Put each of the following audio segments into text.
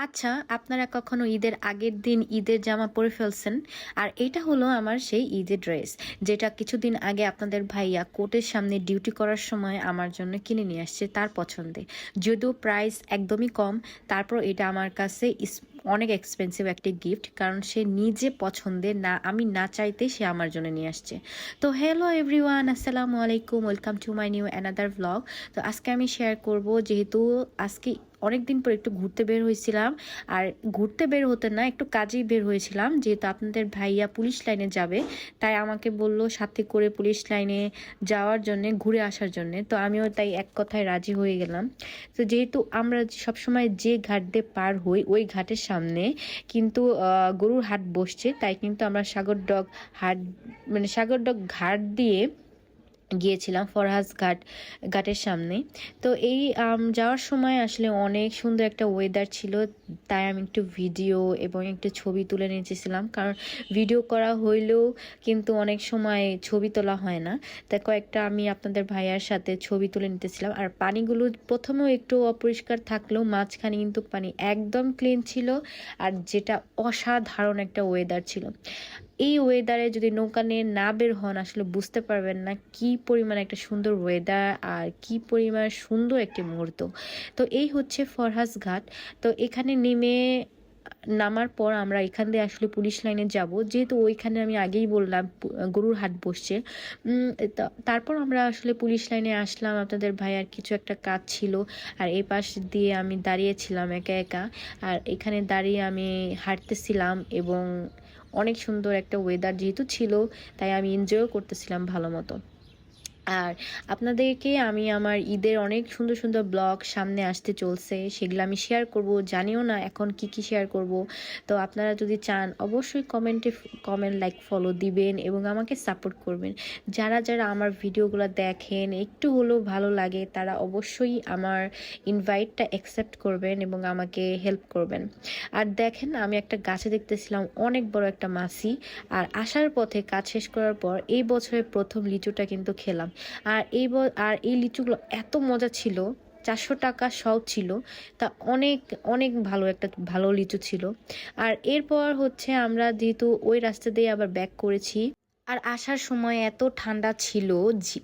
আচ্ছা, আপনারা কখনো ঈদের আগের দিন ঈদের জামা পরে ফেলছেন? আর এটা হলো আমার সেই ঈদের ড্রেস, যেটা কিছুদিন আগে আপনাদের ভাইয়া কোর্টের সামনে ডিউটি করার সময় আমার জন্য কিনে নিয়ে আসছে তার পছন্দে। যদিও প্রাইস একদমই কম, তারপর এটা আমার কাছে অনেক এক্সপেন্সিভ একটি গিফট, কারণ সে নিজে পছন্দের না, আমি না চাইতে সে আমার জন্য নিয়ে আসছে। তো হ্যালো এভরিওয়ান, আসসালামু আলাইকুম, welcome to my new another vlog. তো আজকে আমি শেয়ার করব, যেহেতু আজকে অনেকদিন পর একটু ঘুরতে বের হয়েছিলাম। আর ঘুরতে বের হতে না, একটু কাজেই বের হয়েছিলাম, যেহেতু আপনাদের ভাইয়া পুলিশ লাইনে যাবে, তাই আমাকে বলল সাথে করে পুলিশ লাইনে যাওয়ার জন্য, ঘুরে আসার জন্য। তো আমিও তাই এক কথায় রাজি হয়ে গেলাম। তো যেহেতু আমরা সবসময় যে ঘাট দিয়ে পার হই ওই ঘাটের সামনে কিন্তু গরুর হাট বসছে, তাই কিন্তু আমরা সাগরডগ হাট, মানে সাগরডগ ঘাট দিয়ে গিয়েছিলাম ফরহাস ঘাটের সামনে। তো এই যাওয়ার সময় আসলে অনেক সুন্দর একটা ওয়েদার ছিল, তাই আমি একটু ভিডিও এবং একটু ছবি তুলে নিয়েছিলাম, কারণ ভিডিও করা হইলেও কিন্তু অনেক সময় ছবি তোলা হয় না। তাই কয়েকটা আমি আপনাদের ভাইয়ার সাথে ছবি তুলে নিতেছিলাম। আর পানিগুলো প্রথমেও একটু অপরিষ্কার থাকলেও মাঝখানে কিন্তু পানি একদম ক্লিন ছিল, আর যেটা অসাধারণ একটা ওয়েদার ছিল। এই ওয়েদারে যদি নৌকা নিয়ে না বের হন, আসলে বুঝতে পারবেন না কি পরিমাণ একটা সুন্দর ওয়েদার আর কি পরিমাণ সুন্দর একটি মুহূর্ত। তো এই হচ্ছে ফরহাস ঘাট। তো এখানে নামার পর আমরা এখান দিয়ে আসলে পুলিশ লাইনে যাব, যেহেতু ওইখানে আমি আগেই বললাম গরুর হাট বসছে। তারপর আমরা আসলে পুলিশ লাইনে আসলাম, আপনাদের ভাইয়ার কিছু একটা কাজ ছিল, আর এই পাশ দিয়ে আমি দাঁড়িয়েছিলাম একা একা। আর এখানে দাঁড়িয়ে আমি হাঁটতেছিলাম, এবং অনেক সুন্দর একটা ওয়েদার যেহেতু ছিল, তাই আমি এনজয়ও করতেছিলাম ভালো মতো। আর আপনাদেরকে আমি আমার ঈদের অনেক সুন্দর সুন্দর ব্লগ সামনে আসতে চলছে, সেগুলো আমি শেয়ার করব, জানিও না এখন কি কি শেয়ার করব। তো আপনারা যদি চান অবশ্যই কমেন্ট লাইক ফলো দিবেন এবং আমাকে সাপোর্ট করবেন। যারা যারা আমার ভিডিওগুলো দেখেন একটু হলেও ভালো লাগে, তারা অবশ্যই আমার ইনভাইটটা অ্যাকসেপ্ট করবেন এবং আমাকে হেল্প করবেন। আর দেখেন, আমি একটা গাছে দেখতেছিলাম অনেক বড় একটা মাছি, আর আসার পথে কাজ শেষ করার পর এই বছরের প্রথম লিচুটা কিন্তু খেলাম। আর এই লিচুগুলো এত মজা ছিল, 400 টাকা সব ছিল। তা অনেক অনেক ভালো লিচু ছিল। আর এরপর হচ্ছে আমরা যেহেতু ওই রাস্তা দিয়ে আবার ব্যাক করেছি, আর আসার সময় এত ঠান্ডা ছিল,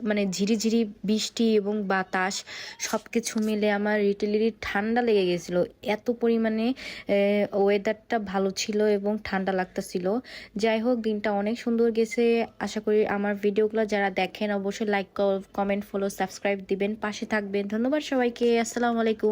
মানে ঝিরিঝিরি বৃষ্টি এবং বাতাস সব কিছু মিলে আমার লিটারলি ঠান্ডা লেগে গেছিলো। এত পরিমাণে ওয়েদারটা ভালো ছিল এবং ঠান্ডা লাগতেছিল। যাই হোক, দিনটা অনেক সুন্দর গেছে। আশা করি আমার ভিডিওগুলো যারা দেখেন অবশ্যই লাইক, কমেন্ট, ফলো, সাবস্ক্রাইব দিবেন, পাশে থাকবেন। ধন্যবাদ সবাইকে। আসসালামু আলাইকুম।